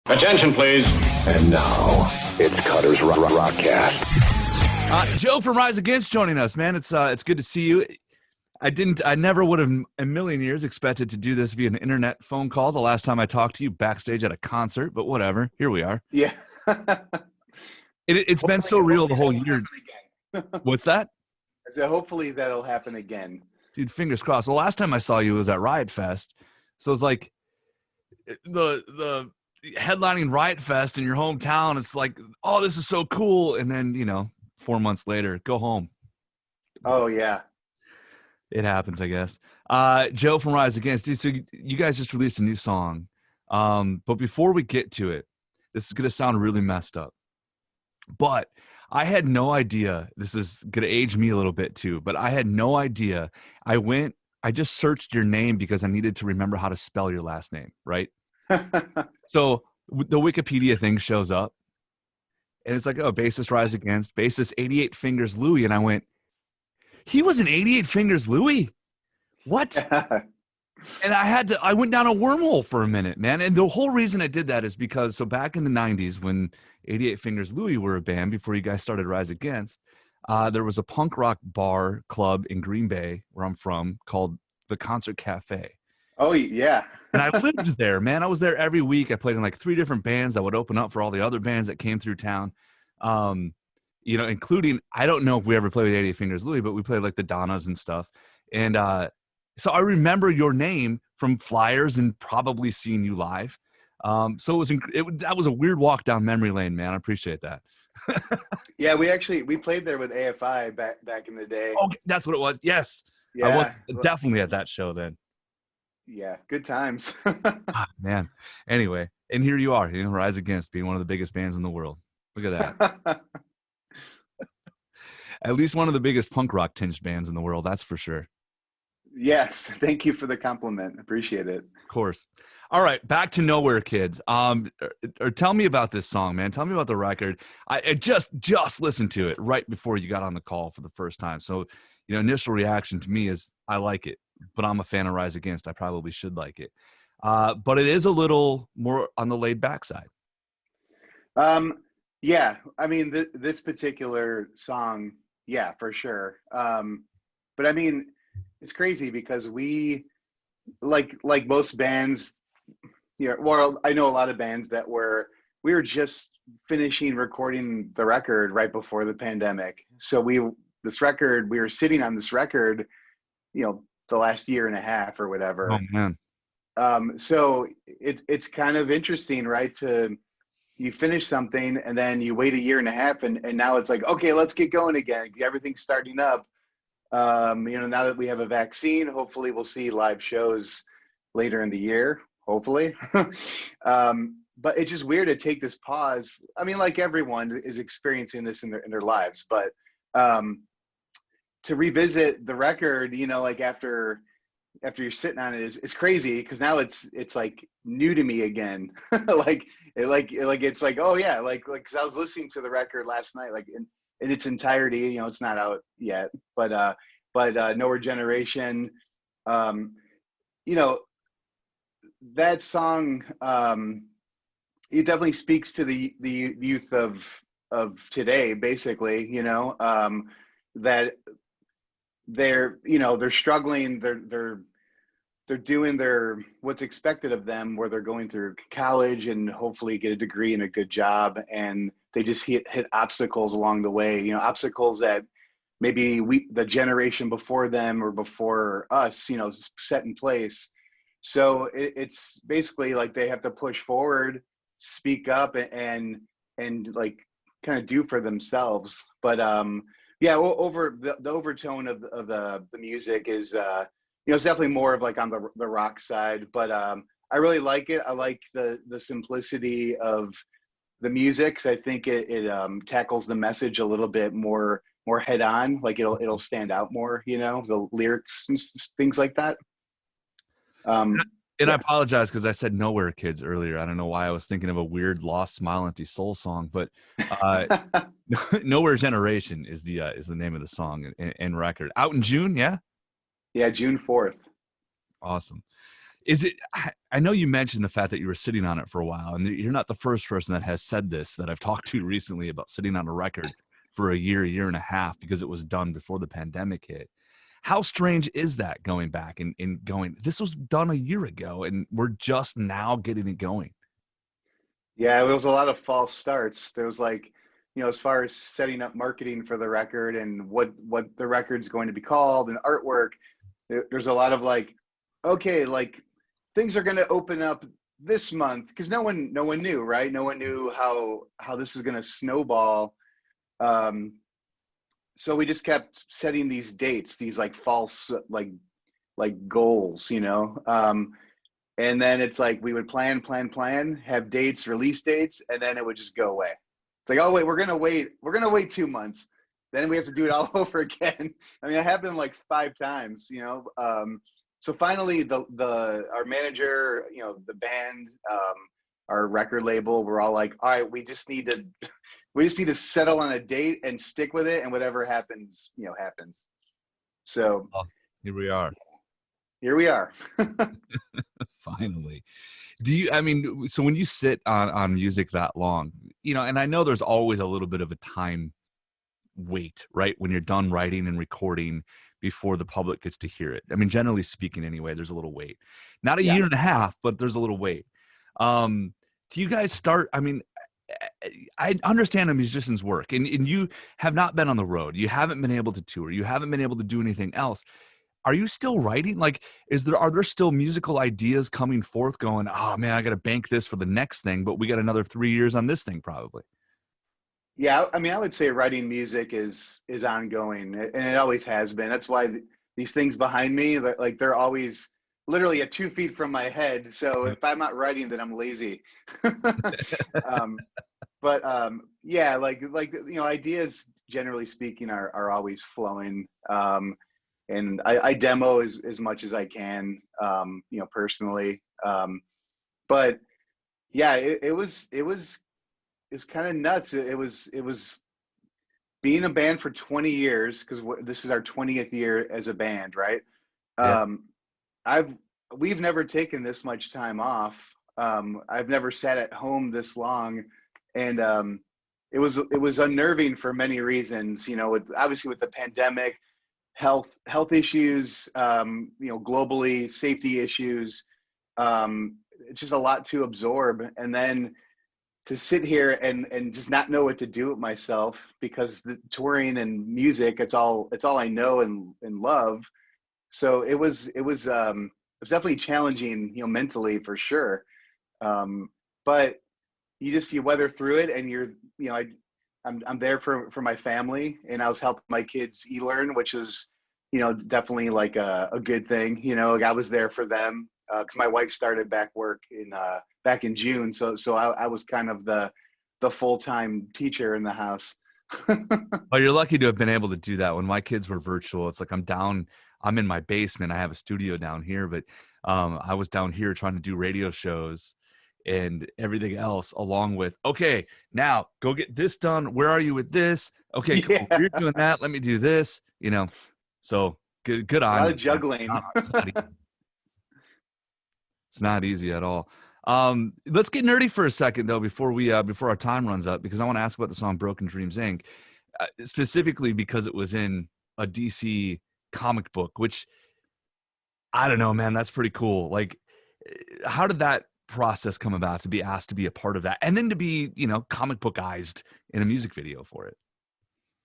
Attention, please. And now, it's Cutter's Rockcast. Joe from Rise Against joining us, man. It's good to see you. I never would have in a million years expected to do this via an internet phone call the last time I talked to you backstage at a concert, but whatever. Here we are. Yeah. It's been so real the whole year. What's that? I said, hopefully that'll happen again. Dude, fingers crossed. The last time I saw you was at Riot Fest. So it's like the headlining Riot Fest in your hometown. It's like, oh, this is so cool. And then, 4 months later, go home. Oh, yeah. It happens, I guess. Joe from Rise Against. Dude, so you guys just released a new song. But before we get to it, this is going to sound really messed up. But I had no idea. This is going to age me a little bit too, but I had no idea. I just searched your name because I needed to remember how to spell your last name, right? So the Wikipedia thing shows up and it's like, oh, bassist Rise Against, bassist 88 Fingers Louie. And I went, he was an 88 Fingers Louie? What? And I went down a wormhole for a minute, man. And the whole reason I did that is because, so back in the 90s when 88 Fingers Louie were a band, before you guys started Rise Against, there was a punk rock bar club in Green Bay, where I'm from, called the Concert Cafe. Oh, yeah. And I lived there, man. I was there every week. I played in like 3 different bands that would open up for all the other bands that came through town. Including, I don't know if we ever played with 88 Fingers Louie, but we played like the Donnas and stuff. And so I remember your name from flyers and probably seeing you live. So that was a weird walk down memory lane, man. I appreciate that. Yeah, we played there with AFI back in the day. Oh, that's what it was. Yes. Yeah. I was definitely at that show then. Yeah, good times. Man. Anyway, and here you are, Rise Against, being one of the biggest bands in the world. Look at that. At least one of the biggest punk rock tinged bands in the world, that's for sure. Yes, thank you for the compliment. Appreciate it. Of course. All right, back to Nowhere Kids. Or tell me about this song, man. Tell me about the record. I just listened to it right before you got on the call for the first time. So, initial reaction to me is I like it, but I'm a fan of Rise Against. I probably should like it. But it is a little more on the laid back side. Yeah, I mean, this particular song, yeah, for sure. But I mean, it's crazy because we, like most bands, well, I know a lot of bands that we were just finishing recording the record right before the pandemic. So we were sitting on this record, the last year and a half or whatever. Oh man. So it's kind of interesting, right? You finish something and then you wait a year and a half and now it's like, okay, let's get going again. Everything's starting up. Now that we have a vaccine, hopefully we'll see live shows later in the year, hopefully. But it's just weird to take this pause. I mean, like everyone is experiencing this in their lives, but to revisit the record, like after you're sitting on it is crazy because now it's like new to me again. It's like, oh yeah, because I was listening to the record last night, like in its entirety. It's not out yet, but Nowhere Generation, that song, it definitely speaks to the youth of today, basically. That they're struggling, they're doing what's expected of them, where they're going through college and hopefully get a degree and a good job, and they just hit obstacles along the way, obstacles that maybe the generation before them or before us, set in place. So it's basically like they have to push forward, speak up, and like kind of do for themselves. But yeah, over the overtone of the music is it's definitely more of like on the rock side, but I really like it. I like the simplicity of the music, because I think it tackles the message a little bit more head on. Like it'll stand out more, the lyrics and things like that. And I apologize because I said Nowhere Kids earlier. I don't know why I was thinking of a weird Lost Smile Empty Soul song, but Nowhere Generation is the name of the song and record. Out in June, yeah? Yeah, June 4th. Awesome. Is it, I know you mentioned the fact that you were sitting on it for a while, and you're not the first person that has said this that I've talked to recently about sitting on a record for a year and a half, because it was done before the pandemic hit. How strange is that, going back and going, this was done a year ago and we're just now getting it going? Yeah, it was a lot of false starts. There was like, as far as setting up marketing for the record and what the record's going to be called and artwork, there's a lot of like, okay, like things are going to open up this month, because no one knew, right? No one knew how this is going to snowball. Um, so we just kept setting these dates, these like false like goals, and then it's like we would plan, have dates, release dates, and then it would just go away. It's like, oh wait, we're gonna wait 2 months. Then we have to do it all over again. I mean, it happened like 5 times, So finally, our manager, the band, our record label, we're all like, all right, we just need to settle on a date and stick with it, and whatever happens, happens. So Oh, here we are. here we are. Finally. I mean, so when you sit on music that long, and I know there's always a little bit of a time wait, right? When you're done writing and recording before the public gets to hear it. I mean, generally speaking, anyway, there's a little wait. Not a Yeah. year and a half, but there's a little wait. Do you guys start? I mean, I understand a musician's work, and you have not been on the road. You haven't been able to tour. You haven't been able to do anything else. Are you still writing? Like, are there still musical ideas coming forth going, oh man, I got to bank this for the next thing, but we got another 3 years on this thing probably? Yeah, I mean, I would say writing music is ongoing, and it always has been. That's why these things behind me, like they're always literally at 2 feet from my head. So if I'm not writing, then I'm lazy. um, but yeah, ideas, generally speaking, are always flowing. And I demo as much as I can, personally. But yeah, it's kind of nuts. It was being a band for 20 years, because this is our 20th year as a band, right? Yeah. I've we've never taken this much time off. I've never sat at home this long, and it was unnerving for many reasons. Obviously with the pandemic, health issues, globally, safety issues. It's just a lot to absorb, and then to sit here and just not know what to do with myself, because the touring and music, it's all I know and love. So it was definitely challenging, mentally, for sure. But you weather through it, and I'm there for my family, and I was helping my kids e-learn, which is, definitely like a good thing. Like I was there for them, because my wife started back work back in June, so I was kind of the full-time teacher in the house. Well, you're lucky to have been able to do that. When my kids were virtual, it's like I'm in my basement. I have a studio down here, but I was down here trying to do radio shows and everything else, along with, okay, now go get this done. Where are you with this? Okay, cool. Yeah, You're doing that. Let me do this, So good a on lot you, of man. juggling. It's not easy. It's not easy at all. Let's get nerdy for a second though, before our time runs up, because I want to ask about the song Broken Dreams Inc. Specifically because it was in a DC comic book, which, I don't know, man, that's pretty cool. Like, how did that process come about, to be asked to be a part of that, and then to be, comic bookized in a music video for it?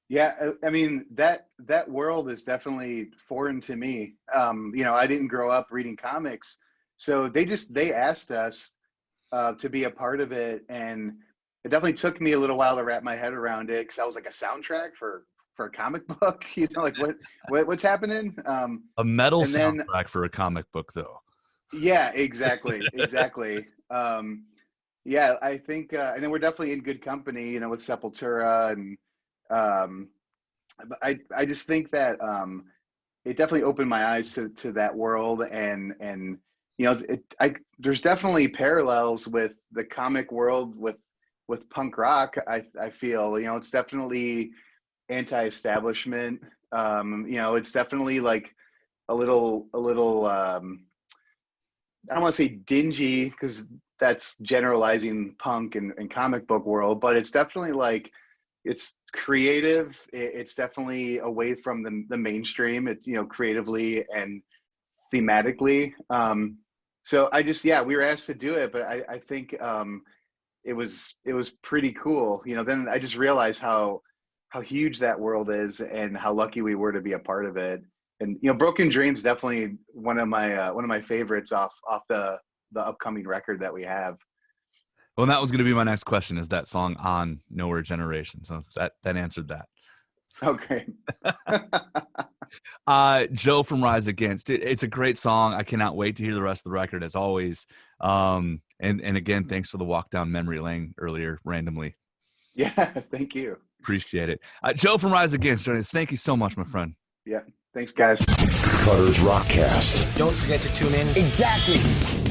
Yeah, I mean, that world is definitely foreign to me. I didn't grow up reading comics, so they asked us to be a part of it, and it definitely took me a little while to wrap my head around it, because I was like, a soundtrack for a comic book, like what's happening? A metal And then soundtrack for a comic book, though. yeah, exactly. Yeah, I think, and then we're definitely in good company, with Sepultura, and um, but I just think that it definitely opened my eyes to that world, and there's definitely parallels with the comic world with punk rock. I feel, it's definitely anti-establishment. It's definitely like a little I don't want to say dingy because that's generalizing punk and comic book world, but it's definitely like, it's creative. It's definitely away from the mainstream. It's, you know, creatively and thematically. So I just, yeah, we were asked to do it, but I think it was pretty cool. You know, then I just realized how huge that world is and how lucky we were to be a part of it. And you know, Broken Dreams definitely one of my favorites off the upcoming record that we have. Well, that was going to be my next question. Is that song on Nowhere Generation? So that answered that. Okay. Joe from Rise Against. It's a great song. I cannot wait to hear the rest of the record, as always. And again, thanks for the walk down memory lane earlier, randomly. Yeah, thank you. Appreciate it. Joe from Rise Against, joining us. Thank you so much, my friend. Yeah, thanks, guys. Cutter's Rockcast. Don't forget to tune in. Exactly.